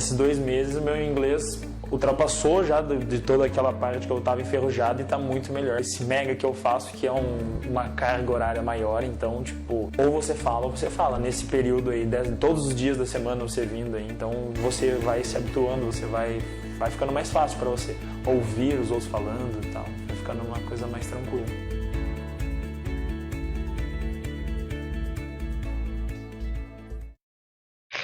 nesses 2 meses o meu inglês ultrapassou já de toda aquela parte que eu estava enferrujado e está muito melhor. Esse mega que eu faço, que é uma carga horária maior, então, tipo, ou você fala. Nesse período aí, todos os dias da semana você vindo aí, então você vai se habituando, você vai ficando mais fácil para você ouvir os outros falando e tal, vai ficando uma coisa mais tranquila.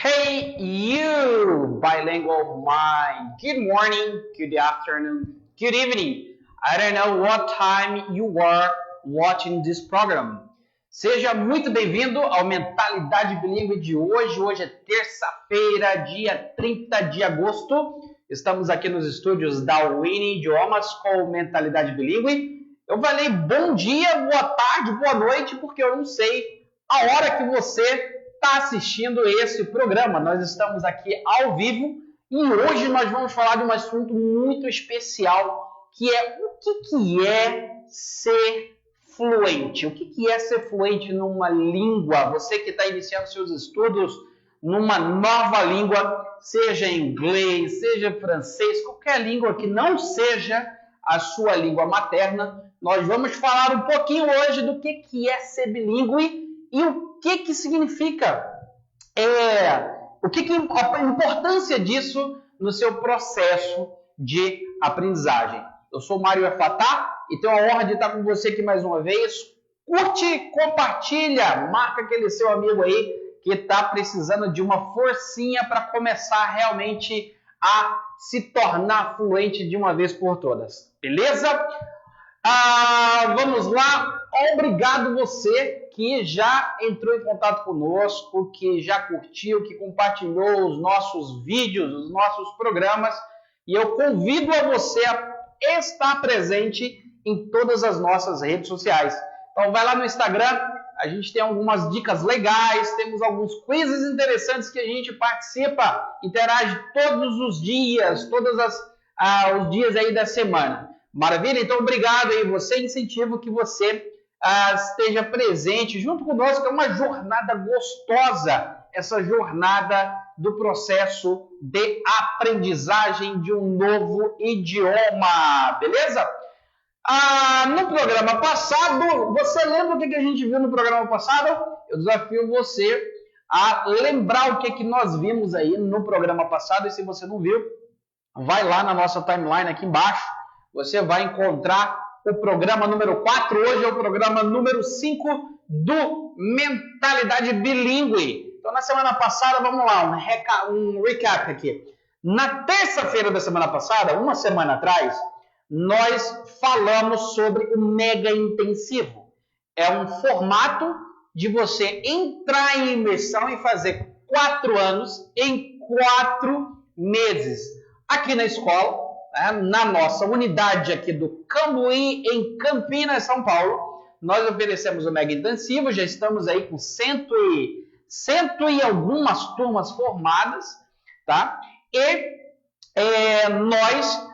Hey you, bilingual mind. Good morning, good afternoon, good evening. I don't know what time you are watching this program. Seja muito bem-vindo ao Mentalidade Bilíngue de hoje. Hoje é terça-feira, dia 30 de agosto. Estamos aqui nos estúdios da Winnie Idiomas com Mentalidade Bilíngue. Eu falei bom dia, boa tarde, boa noite, porque eu não sei a hora que você está assistindo esse programa. Nós estamos aqui ao vivo e hoje nós vamos falar de um assunto muito especial, que é o que é ser fluente. O que é ser fluente numa língua? Você que está iniciando seus estudos numa nova língua, seja inglês, seja francês, qualquer língua que não seja a sua língua materna, nós vamos falar um pouquinho hoje do que é ser bilíngue e o que significa, a importância disso no seu processo de aprendizagem. Eu sou o Mário Fatah e tenho a honra de estar com você aqui mais uma vez. Curte, compartilha, marca aquele seu amigo aí que está precisando de uma forcinha para começar realmente a se tornar fluente de uma vez por todas. Beleza? Vamos lá. Obrigado você que já entrou em contato conosco, que já curtiu, que compartilhou os nossos vídeos, os nossos programas. E eu convido a você a estar presente em todas as nossas redes sociais. Então vai lá no Instagram, a gente tem algumas dicas legais, temos alguns quizzes interessantes que a gente participa, interage todos os dias, os dias aí da semana. Maravilha? Então obrigado aí, você, incentivo que você esteja presente junto conosco. É uma jornada gostosa, essa jornada do processo de aprendizagem de um novo idioma, beleza? No programa passado, você lembra o que a gente viu no programa passado? Eu desafio você a lembrar o que nós vimos aí no programa passado, e se você não viu, vai lá na nossa timeline aqui embaixo, você vai encontrar o programa número 4, hoje é o programa número 5 do Mentalidade Bilíngue. Então, na semana passada, vamos lá, um recap aqui. Na terça-feira da semana passada, uma semana atrás, nós falamos sobre o mega intensivo. É um formato de você entrar em imersão e fazer 4 anos em 4 meses. Aqui na escola, na nossa unidade aqui do Cambuí, em Campinas, São Paulo, nós oferecemos o mega intensivo, já estamos aí com cento e algumas turmas formadas, tá? E nós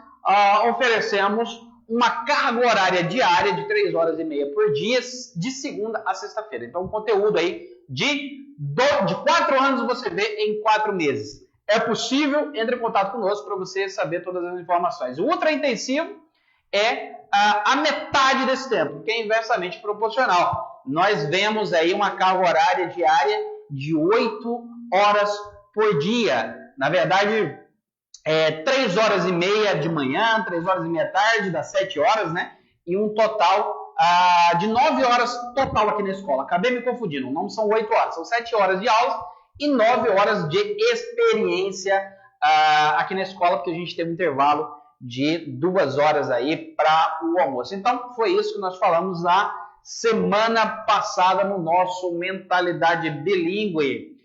oferecemos uma carga horária diária de 3 horas e meia por dia, de segunda a sexta-feira. Então, um conteúdo aí de 4 anos você vê em 4 meses. É possível, entre em contato conosco para você saber todas as informações. O ultra intensivo é a metade desse tempo, que é inversamente proporcional. Nós vemos aí uma carga horária diária de 8 horas por dia. Na verdade, 3 horas e meia de manhã, 3 horas e meia à tarde, das 7 horas, né? E um total de 9 horas total aqui na escola. Acabei me confundindo, não são 8 horas, são 7 horas de aula e 9 horas de experiência aqui na escola, porque a gente teve um intervalo de 2 horas aí para o almoço. Então, foi isso que nós falamos na semana passada no nosso Mentalidade Bilíngue.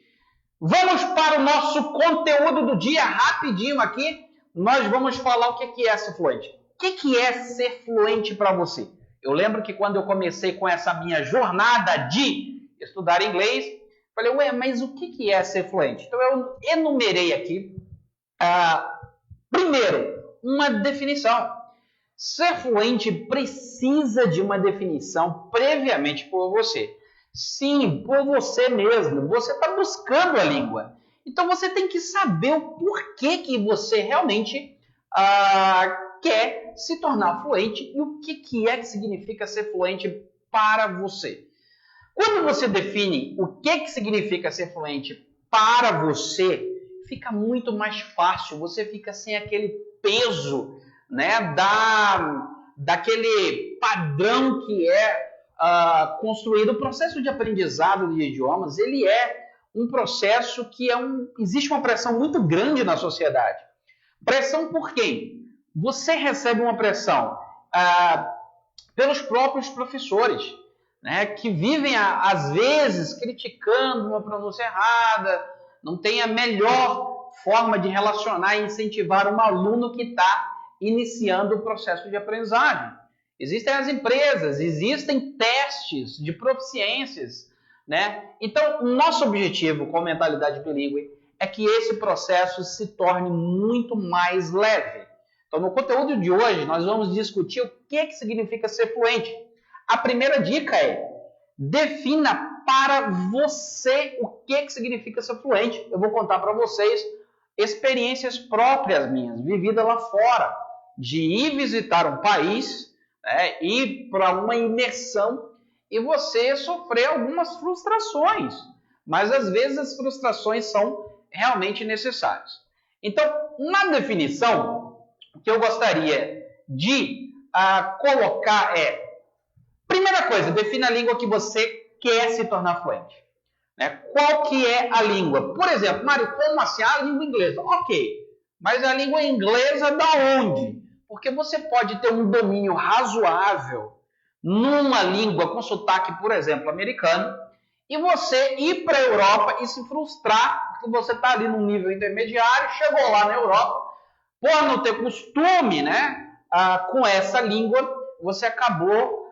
Vamos para o nosso conteúdo do dia, rapidinho aqui. Nós vamos falar o que é ser fluente. O que é ser fluente para você? Eu lembro que quando eu comecei com essa minha jornada de estudar inglês, falei, mas o que é ser fluente? Então eu enumerei aqui, primeiro, uma definição. Ser fluente precisa de uma definição previamente por você. Sim, por você mesmo. Você está buscando a língua. Então você tem que saber o porquê que você realmente quer se tornar fluente e o que é que significa ser fluente para você. Quando você define o que significa ser fluente para você, fica muito mais fácil, você fica sem aquele peso, né, daquele padrão que é construído. O processo de aprendizado de idiomas, ele é um processo que existe uma pressão muito grande na sociedade. Pressão por quem? Você recebe uma pressão pelos próprios professores, né, que vivem, às vezes, criticando uma pronúncia errada, não tem a melhor forma de relacionar e incentivar um aluno que está iniciando o processo de aprendizagem. Existem as empresas, existem testes de proficiências, né? Então, o nosso objetivo com a mentalidade bilíngue é que esse processo se torne muito mais leve. Então, no conteúdo de hoje, nós vamos discutir o que significa ser fluente. A primeira dica é: defina para você o que significa ser fluente. Eu vou contar para vocês experiências próprias minhas, vividas lá fora, de ir visitar um país, né, ir para uma imersão e você sofrer algumas frustrações. Mas às vezes as frustrações são realmente necessárias. Então, na definição, o que eu gostaria de colocar é: primeira coisa, defina a língua que você quer se tornar fluente. Né? Qual que é a língua? Por exemplo, Mário, como assim? A língua inglesa. Ok, mas a língua inglesa da onde? Porque você pode ter um domínio razoável numa língua com sotaque, por exemplo, americano, e você ir para a Europa e se frustrar, porque você está ali num nível intermediário, chegou lá na Europa, por não ter costume, né, com essa língua, você acabou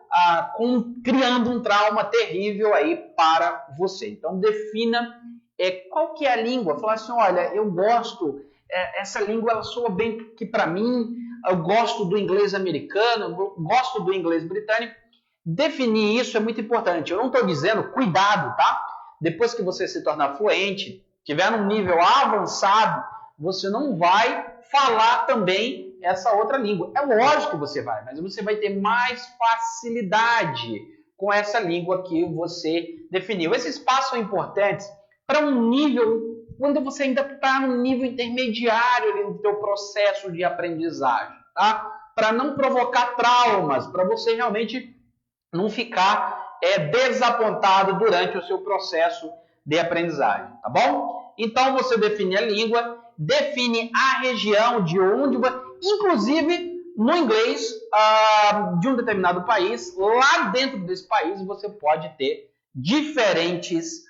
criando um trauma terrível aí para você. Então, defina qual que é a língua. Fala assim: olha, eu gosto, essa língua ela soa bem aqui para mim, eu gosto do inglês americano, eu gosto do inglês britânico. Definir isso é muito importante. Eu não estou dizendo, cuidado, tá? Depois que você se tornar fluente, tiver num nível avançado, você não vai falar também essa outra língua. É lógico que você vai, mas você vai ter mais facilidade com essa língua que você definiu. Esses passos são importantes para um nível, quando você ainda está num nível intermediário ali no teu processo de aprendizagem, tá? Para não provocar traumas, para você realmente não ficar desapontado durante o seu processo de aprendizagem, tá bom? Então, você define a língua, define a região de onde, inclusive no inglês de um determinado país, lá dentro desse país você pode ter diferentes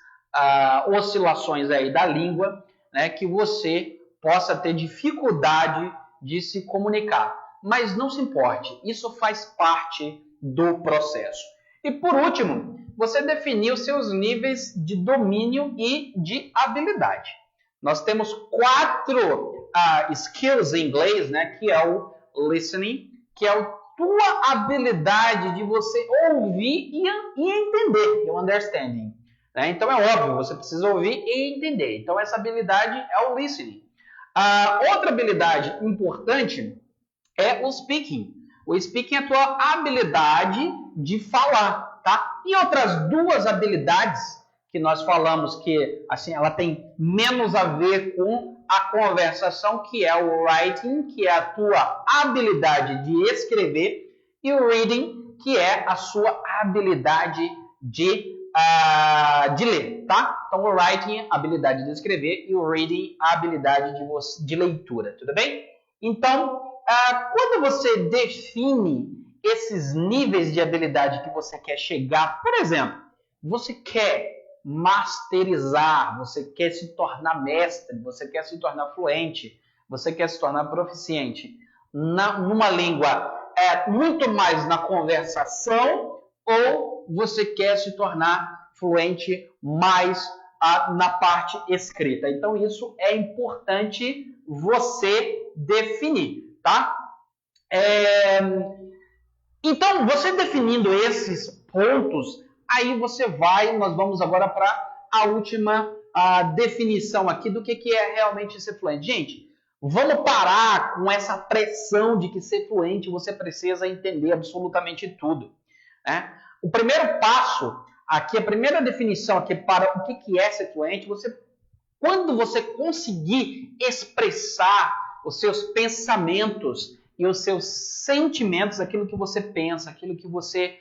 oscilações aí da língua, né, que você possa ter dificuldade de se comunicar. Mas não se importe, isso faz parte do processo. E por último, você definiu seus níveis de domínio e de habilidade. Nós temos 4 skills em inglês, né, que é o listening, que é a tua habilidade de você ouvir e entender, que é o understanding. Né? Então é óbvio, você precisa ouvir e entender. Então essa habilidade é o listening. Outra habilidade importante é o speaking. O speaking é a tua habilidade de falar, tá? E outras 2 habilidades que nós falamos que assim ela tem menos a ver com a conversação, que é o writing, que é a tua habilidade de escrever, e o reading, que é a sua habilidade de ler, tá? Então o writing, a habilidade de escrever, e o reading, a habilidade de leitura, tudo bem? Então, quando você define esses níveis de habilidade que você quer chegar, por exemplo, você quer masterizar, você quer se tornar mestre, você quer se tornar fluente, você quer se tornar proficiente numa língua muito mais na conversação, ou você quer se tornar fluente mais na parte escrita. Então isso é importante você definir, tá? Então, você definindo esses pontos, aí nós vamos agora para a última a definição aqui do que é realmente ser fluente. Gente, vamos parar com essa pressão de que ser fluente você precisa entender absolutamente tudo, né? O primeiro passo aqui, a primeira definição aqui para o que é ser fluente, quando você conseguir expressar os seus pensamentos e os seus sentimentos, aquilo que você pensa, aquilo que você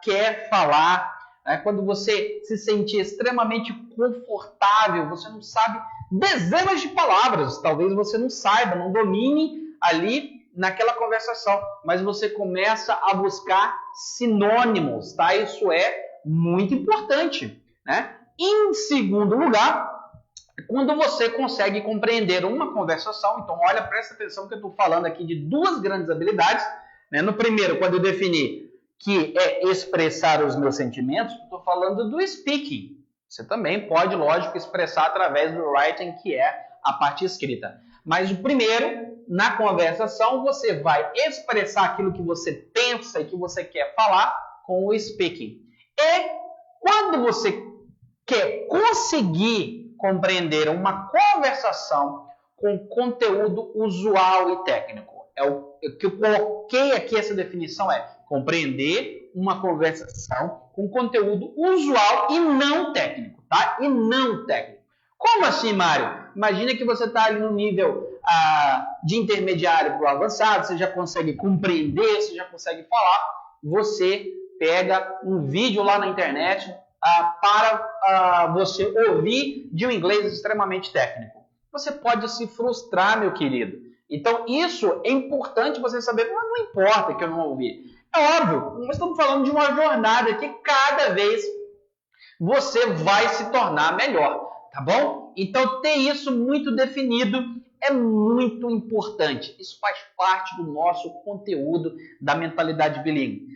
quer falar, né? Quando você se sentir extremamente confortável, você não sabe dezenas de palavras, talvez você não saiba, não domine ali naquela conversação, mas você começa a buscar sinônimos, tá? Isso é muito importante, né? Em segundo lugar, quando você consegue compreender uma conversação, então olha, presta atenção que eu estou falando aqui de duas grandes habilidades, né? No primeiro, quando eu defini que é expressar os meus sentimentos, estou falando do speaking. Você também pode, lógico, expressar através do writing, que é a parte escrita. Mas o primeiro, na conversação, você vai expressar aquilo que você pensa e que você quer falar com o speaking. E quando você quer conseguir compreender uma conversação com conteúdo usual e técnico. O que eu coloquei aqui, essa definição é compreender uma conversação com conteúdo usual e não técnico, tá? E não técnico. Como assim, Mário? Imagina que você está ali no nível de intermediário para o avançado, você já consegue compreender, você já consegue falar, você pega um vídeo lá na internet para você ouvir de um inglês extremamente técnico. Você pode se frustrar, meu querido. Então, isso é importante você saber, mas não importa que eu não ouvi. É óbvio, nós estamos falando de uma jornada que cada vez você vai se tornar melhor, tá bom? Então, ter isso muito definido é muito importante. Isso faz parte do nosso conteúdo da mentalidade bilíngue.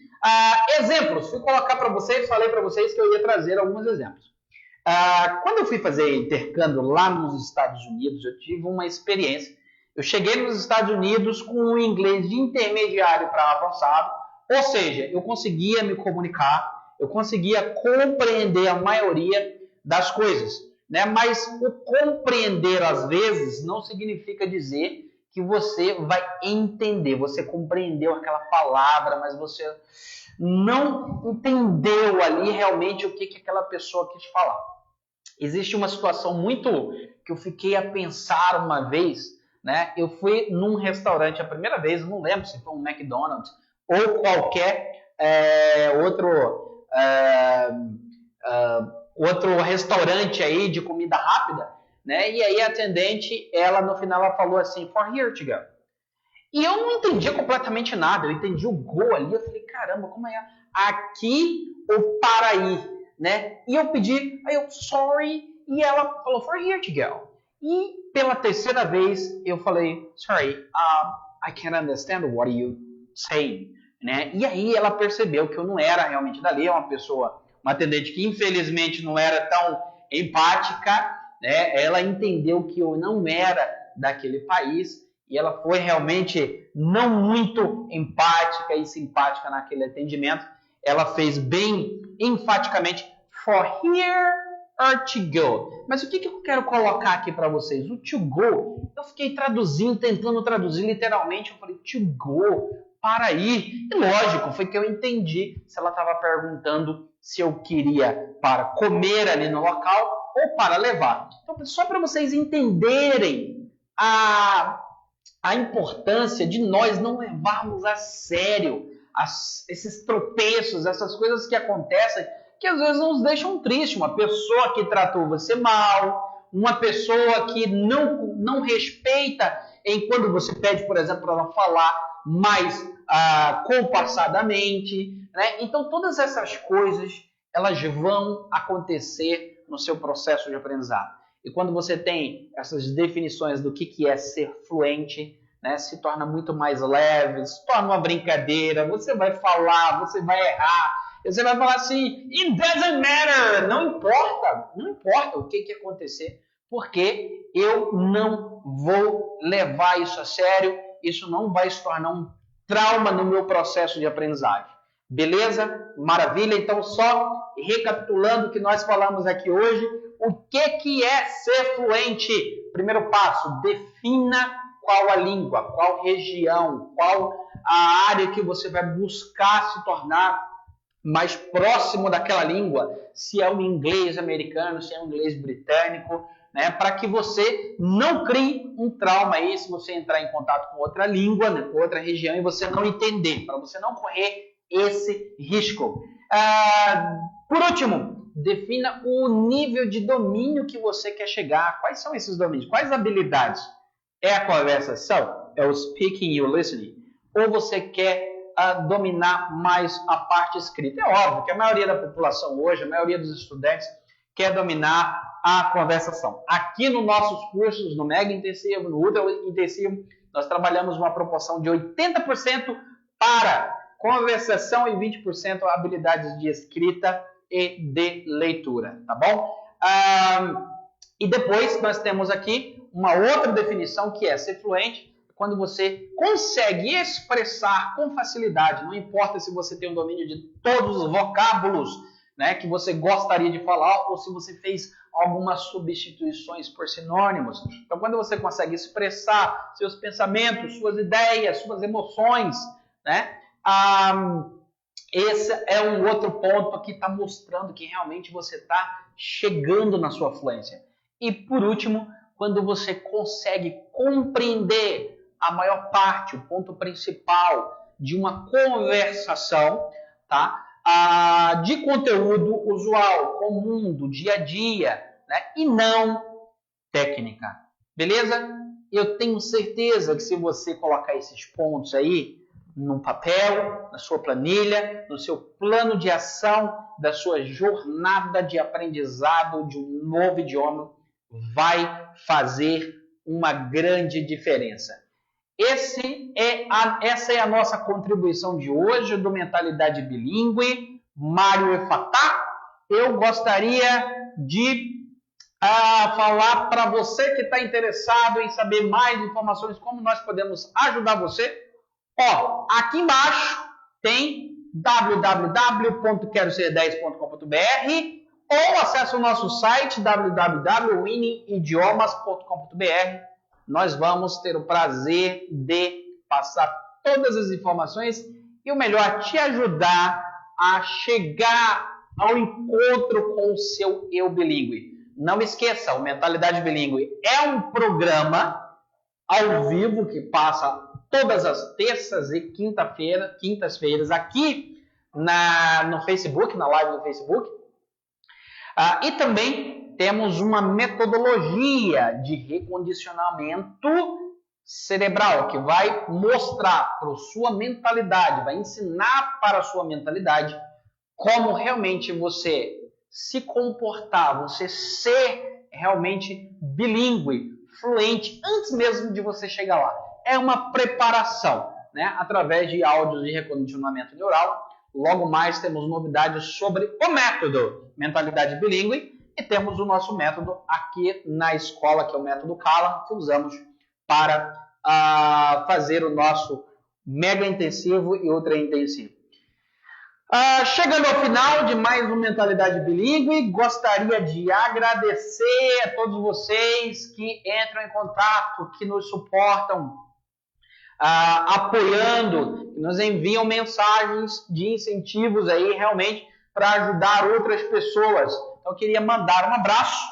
Exemplos, fui colocar para vocês, falei para vocês que eu ia trazer alguns exemplos. Quando eu fui fazer intercâmbio lá nos Estados Unidos, eu tive uma experiência. Eu cheguei nos Estados Unidos com um inglês de intermediário para avançado, ou seja, eu conseguia me comunicar, eu conseguia compreender a maioria das coisas, né? Mas o compreender, às vezes, não significa dizer que você vai entender. Você compreendeu aquela palavra, mas você não entendeu ali realmente o que aquela pessoa quis falar. Existe uma situação muito que eu fiquei a pensar uma vez, né? Eu fui num restaurante a primeira vez, não lembro se foi um McDonald's ou qualquer outro restaurante aí de comida rápida, né? E aí a atendente, ela no final ela falou assim, for here to go. E eu não entendia completamente nada, eu entendi o go ali, eu falei, caramba, como é? Aqui ou para ir, né? E eu pedi, aí eu, sorry, e ela falou, for here to go. E pela terceira vez eu falei, sorry, I can't understand what you saying, né? E aí ela percebeu que eu não era realmente dali, uma atendente que infelizmente não era tão empática, né? Ela entendeu que eu não era daquele país e ela foi realmente não muito empática e simpática naquele atendimento. Ela fez bem enfaticamente for here or to go. Mas o que eu quero colocar aqui para vocês? O to go, eu fiquei tentando traduzir literalmente. Eu falei to go, para ir. E lógico, foi que eu entendi se ela estava perguntando se eu queria para comer ali no local ou para levar. Então, só para vocês entenderem a importância de nós não levarmos a sério esses tropeços, essas coisas que acontecem, que às vezes nos deixam tristes. Uma pessoa que tratou você mal, uma pessoa que não respeita quando você pede, por exemplo, para ela falar mais compassadamente, né? Então, todas essas coisas, elas vão acontecer no seu processo de aprendizado. E quando você tem essas definições do que é ser fluente, né, se torna muito mais leve, se torna uma brincadeira, você vai falar, você vai errar, você vai falar assim, it doesn't matter, não importa o que acontecer, porque eu não vou levar isso a sério, isso não vai se tornar um trauma no meu processo de aprendizagem. Beleza? Maravilha? Então, só recapitulando o que nós falamos aqui hoje, O que é ser fluente? Primeiro passo, defina qual a língua, qual região, qual a área que você vai buscar se tornar mais próximo daquela língua, se é o inglês americano, se é o inglês britânico, né, para que você não crie um trauma aí se você entrar em contato com outra língua, né, com outra região e você não entender, para você não correr esse risco. Por último, defina o nível de domínio que você quer chegar. Quais são esses domínios? Quais habilidades? É a conversação? É o speaking e o listening? Ou você quer dominar mais a parte escrita? É óbvio que a maioria da população hoje, a maioria dos estudantes, quer dominar a conversação. Aqui nos nossos cursos, no Mega Intensivo, no Ultra Intensivo, nós trabalhamos uma proporção de 80% para conversação e 20% habilidades de escrita e de leitura, tá bom? E depois nós temos aqui uma outra definição que é ser fluente, quando você consegue expressar com facilidade, não importa se você tem o domínio de todos os vocábulos, né, que você gostaria de falar ou se você fez algumas substituições por sinônimos. Então, quando você consegue expressar seus pensamentos, suas ideias, suas emoções, né, esse é um outro ponto que está mostrando que realmente você está chegando na sua fluência. E, por último, quando você consegue compreender a maior parte, o ponto principal de uma conversação, tá? De conteúdo usual, comum, do dia a dia, né? E não técnica. Beleza? Eu tenho certeza que se você colocar esses pontos aí num papel, na sua planilha, no seu plano de ação, da sua jornada de aprendizado de um novo idioma, vai fazer uma grande diferença. Essa é a nossa contribuição de hoje do Mentalidade Bilíngue. Mário Efatá, eu gostaria de falar para você que está interessado em saber mais informações, como nós podemos ajudar você. Ó, aqui embaixo tem www.queroser10.com.br ou acesse o nosso site www.winningidiomas.com.br. Nós vamos ter o prazer de passar todas as informações e o melhor, te ajudar a chegar ao encontro com o seu eu bilíngue. Não esqueça, o Mentalidade Bilíngue é um programa ao vivo que passa todas as terças e quintas-feiras aqui no Facebook, na live do Facebook. E também temos uma metodologia de recondicionamento cerebral que vai mostrar para a sua mentalidade, vai ensinar para a sua mentalidade como realmente você se comportar, você ser realmente bilíngue, fluente, antes mesmo de você chegar lá. É uma preparação, né? Através de áudios de recondicionamento neural. Logo mais temos novidades sobre o método Mentalidade Bilíngue e temos o nosso método aqui na escola, que é o método Callan, que usamos para fazer o nosso mega intensivo e ultra intensivo. Chegando ao final de mais um Mentalidade Bilíngue, gostaria de agradecer a todos vocês que entram em contato, que nos suportam, apoiando, nos enviam mensagens de incentivos aí realmente para ajudar outras pessoas. Então, eu queria mandar um abraço.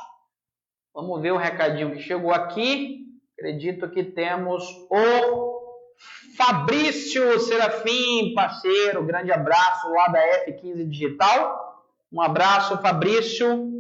Vamos ver o recadinho que chegou aqui. Acredito que temos o Fabrício Serafim, parceiro. Grande abraço lá da F15 Digital. Um abraço, Fabrício.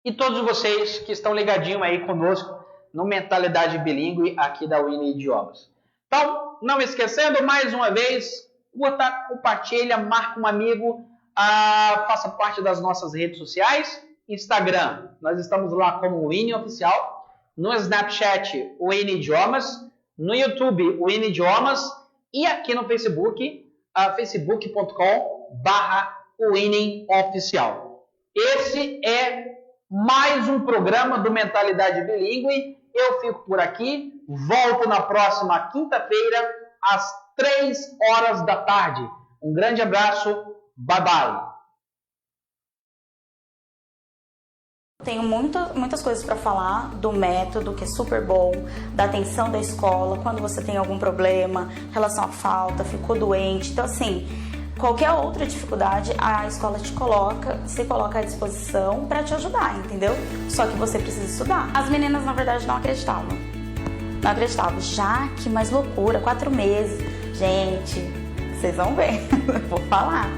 E todos vocês que estão ligadinhos aí conosco no Mentalidade Bilíngue aqui da Winning Idiomas. Então, não esquecendo, mais uma vez, curta, compartilha, marca um amigo, faça parte das nossas redes sociais. Instagram, nós estamos lá como Winning Oficial. No Snapchat, Winning Idiomas. No YouTube, Winning Idiomas. E aqui no Facebook, facebook.com/Winning Oficial. Esse é mais um programa do Mentalidade Bilíngue. Eu fico por aqui. Volto na próxima quinta-feira, às 3 horas da tarde. Um grande abraço. Bye, bye. Tenho muitas coisas para falar do método, que é super bom, da atenção da escola, quando você tem algum problema em relação à falta, ficou doente. Então, assim, qualquer outra dificuldade, a escola se coloca à disposição para te ajudar, entendeu? Só que você precisa estudar. As meninas, na verdade, não acreditavam. Não acreditavam. Já que mais loucura, 4 meses. Gente, vocês vão ver, vou falar.